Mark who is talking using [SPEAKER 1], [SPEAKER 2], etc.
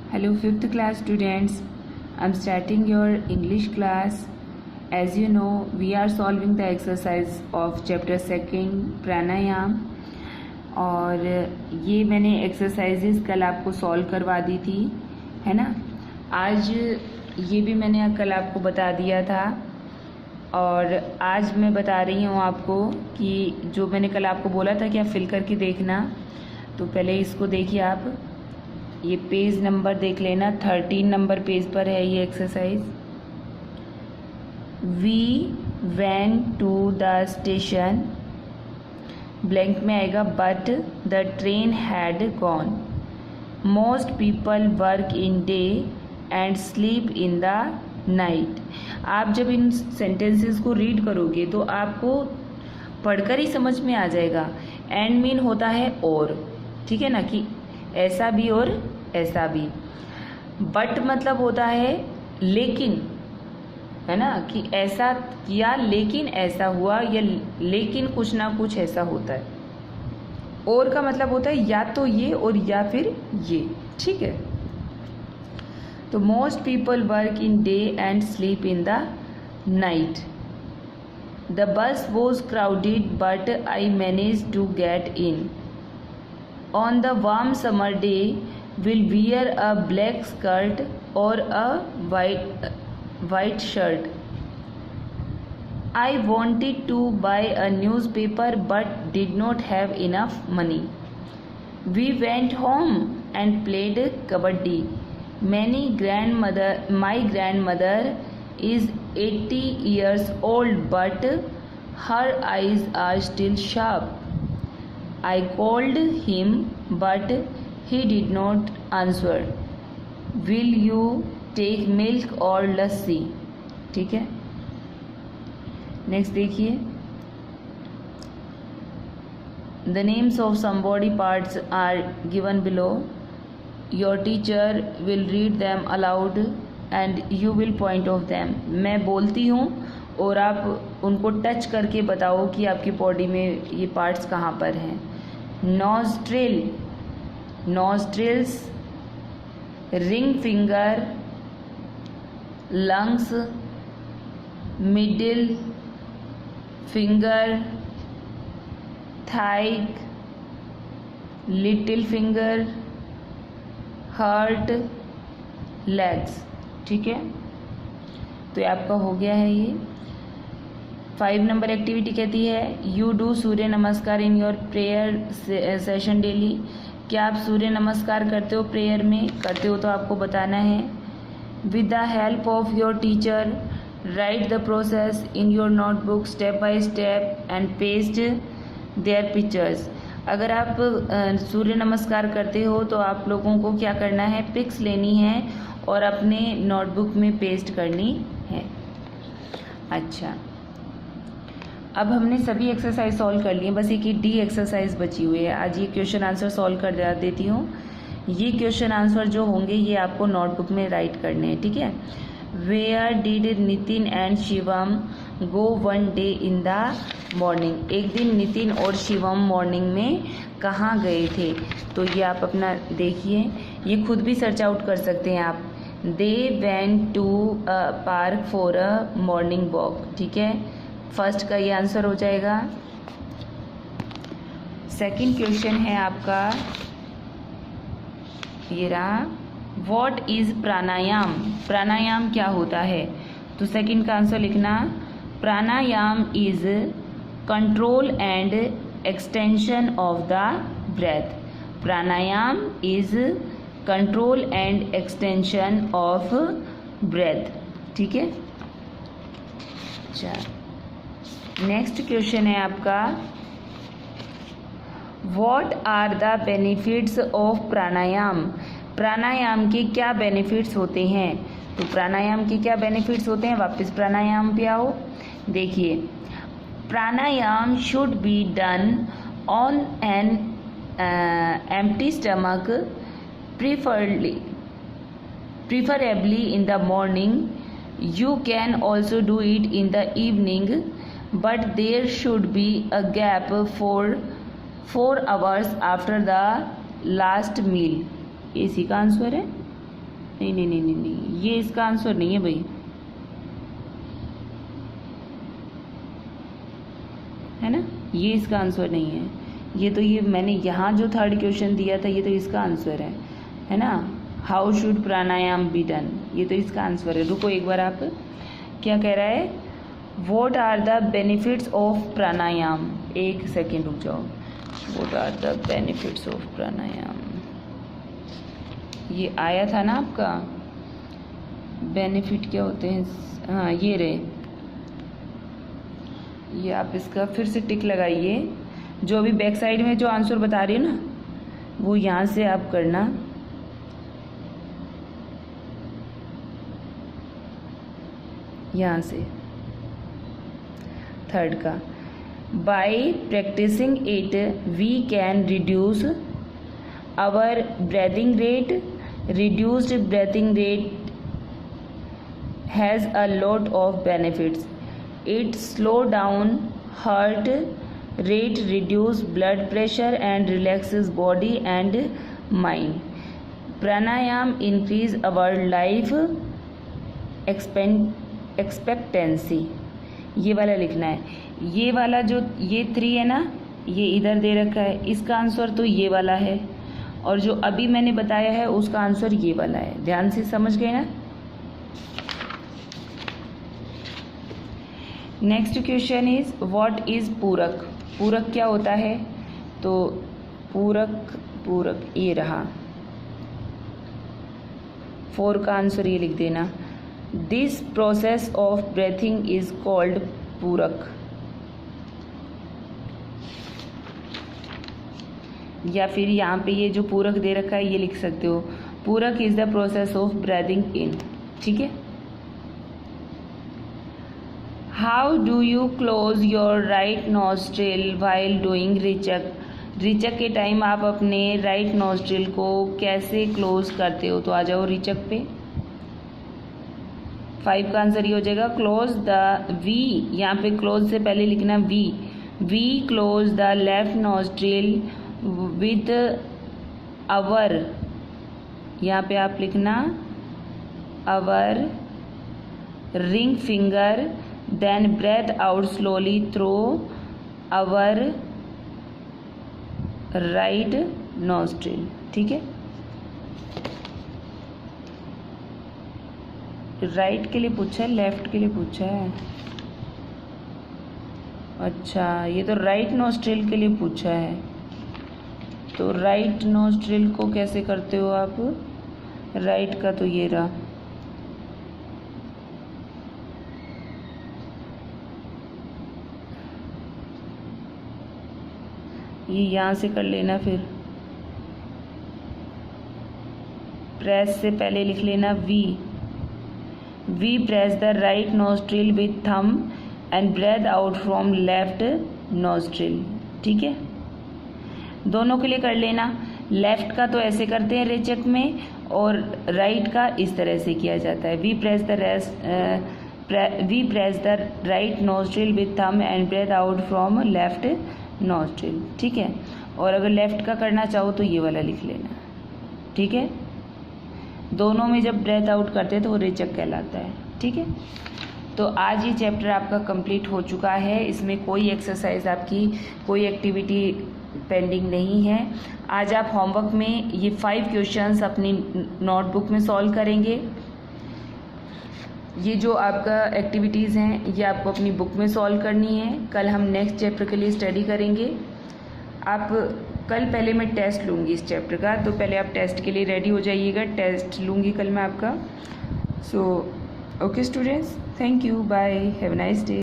[SPEAKER 1] Hello, fifth class students. I'm starting your English class. As you know, we are solving the exercise of chapter second प्राणायाम. और ये मैंने exercises कल आपको solve करवा दी थी, है ना. आज ये भी मैंने कल आपको बता दिया था और आज मैं बता रही हूँ आपको कि जो मैंने कल आपको बोला था कि आप फिल करके देखना. तो पहले इसको देखिए आप. ये पेज नंबर देख लेना, 13 नंबर पेज पर है ये exercise. We went to the station, blank में आएगा but the train had gone. Most people work in day and sleep in the night. आप जब इन सेंटेंसेस को रीड करोगे तो आपको पढ़कर ही समझ में आ जाएगा. एंड मीन होता है और, ठीक है ना, कि ऐसा भी और ऐसा भी. बट मतलब होता है लेकिन, है ना, कि ऐसा किया लेकिन ऐसा हुआ, या लेकिन कुछ ना कुछ ऐसा होता है. और का मतलब होता है या तो ये और या फिर ये, ठीक है. तो most people work in day and sleep in the night. The bus was crowded but I manage to get in. On the warm summer day, will wear a black skirt or a white shirt. I wanted to buy a newspaper but did not have enough money. We went home and played kabaddi. My grandmother is 80 years old but her eyes are still sharp. I called him but he did not answer. Will you take milk or lassi? ठीक है. Next देखिए. The names of some body parts are given below. Your teacher will read them aloud and you will point of them. मैं बोलती हूँ और आप उनको touch करके बताओ कि आपकी बॉडी में ये पार्ट्स कहाँ पर हैं. Nostril, nostrils, ring finger, lungs, middle finger, thigh, little finger, heart, legs. ठीक है, तो ये आपका हो गया है. ये 5 नंबर एक्टिविटी कहती है यू डू सूर्य नमस्कार in your prayer session daily. क्या आप सूर्य नमस्कार करते हो प्रेयर में? करते हो तो आपको बताना है. With the help of your teacher write the process in your notebook step by step and paste their pictures. अगर आप सूर्य नमस्कार करते हो तो आप लोगों को क्या करना है, पिक्स लेनी है और अपने नोटबुक में पेस्ट करनी है. अच्छा, अब हमने सभी एक्सरसाइज सॉल्व कर लिए, बस एक ही डी एक्सरसाइज बची हुई है. आज ये क्वेश्चन आंसर सॉल्व कर देती हूँ. ये क्वेश्चन आंसर जो होंगे ये आपको नोटबुक में राइट करने हैं, ठीक है. Where did Nitin and Shivam go one day in the morning. एक दिन नितिन और शिवम मॉर्निंग में कहाँ गए थे? तो ये आप अपना देखिए, ये खुद भी सर्च आउट कर सकते हैं आप. They went to park for a morning walk. ठीक है, फर्स्ट का ये आंसर हो जाएगा. सेकंड क्वेश्चन है आपका, ये रहा, व्हाट इज प्राणायाम. प्राणायाम क्या होता है? तो सेकंड का आंसर लिखना, pranayama is control and extension of the breath. Pranayama is control and extension of breath. ठीक है. अच्छा, नेक्स्ट क्वेश्चन है आपका, what are the benefits of pranayama. Pranayama के क्या बेनिफिट्स होते हैं? तो प्राणायाम के क्या बेनिफिट्स होते हैं, वापस प्राणायाम पे आओ. देखिए, pranayama should be done on an empty stomach, preferably in the morning. You can also do it in the evening, but there should be a gap for 4 hours after the last meal. इसी का answer है. नहीं नहीं नहीं नहीं नहीं, ये इसका आंसर नहीं है भाई, है ना, ये इसका आंसर नहीं है। ये तो ये मैंने यहाँ जो थर्ड क्वेश्चन दिया था ये तो इसका आंसर है ना। How should pranayama be done, ये तो इसका आंसर है। रुको एक बार, आप क्या कह रहा है, what are the benefits of pranayama, एक सेकेंड रुक जाओ। What are the benefits of pranayama, ये आया था ना आपका, बेनिफिट क्या होते हैं, हाँ ये रहे, ये आप इसका फिर से टिक लगाइए। जो अभी बैक साइड में जो आंसर बता रही हो ना वो यहाँ से आप करना। यहाँ से थर्ड का, by practising it we can reduce our breathing rate, reduced breathing rate has a lot of benefits, it slow down heart rate, reduce blood pressure and relaxes body and mind. Pranayam increase our life expectancy, ये वाला लिखना है। ये वाला जो ये 3 है ना, ये इधर दे रखा है, इसका आंसर तो ये वाला है, और जो अभी मैंने बताया है उसका आंसर ये वाला है। ध्यान से समझ गए ना। Next question is what is पूरक, पूरक क्या होता है, तो पूरक ये रहा, 4 का आंसर ये लिख देना। This process of breathing is called पूरक, या फिर यहाँ पे ये जो पूरक दे रखा है ये लिख सकते हो, puraka is the process of breathing in, ठीक है। How do you close your right nostril while doing rechaka, रिचक के टाइम आप अपने राइट नॉस्ट्रिल को कैसे क्लोज करते हो, तो आ जाओ रिचक पे। 5 का आंसर ये हो जाएगा, क्लोज द वी, यहाँ पे क्लोज से पहले लिखना we close the left nostril with our, यहाँ पे आप लिखना our ring finger, then breathe out slowly through our right nostril, ठीक है। राइट के लिए पूछा है, लेफ्ट के लिए पूछा है, अच्छा ये तो राइट नोस्ट्रिल के लिए पूछा है। तो राइट नोस्ट्रिल को कैसे करते हो आप, राइट का तो ये रहा, ये यहाँ से कर लेना, फिर प्रेस से पहले लिख लेना we press the right nostril with thumb and breathe out from left nostril, ठीक है। दोनों के लिए कर लेना, लेफ्ट का तो ऐसे करते हैं रेचक में, और राइट का इस तरह से किया जाता है। We press the right nostril with thumb and breathe out from left nostril, ठीक है। और अगर लेफ्ट का करना चाहो तो ये वाला लिख लेना, ठीक है। दोनों में जब ब्रेथ आउट करते हैं तो वो रेचक कहलाता है, ठीक है। तो आज ये चैप्टर आपका कंप्लीट हो चुका है, इसमें कोई एक्सरसाइज आपकी, कोई एक्टिविटी पेंडिंग नहीं है। आज आप होमवर्क में ये 5 क्वेश्चंस अपनी नोटबुक में सॉल्व करेंगे। ये जो आपका एक्टिविटीज़ हैं ये आपको अपनी बुक में सॉल्व करनी है। कल हम नेक्स्ट चैप्टर के लिए स्टडी करेंगे। आप कल पहले मैं टेस्ट लूँगी इस चैप्टर का, तो पहले आप टेस्ट के लिए रेडी हो जाइएगा। टेस्ट लूँगी कल मैं आपका। So okay students, thank you, bye, have a nice day.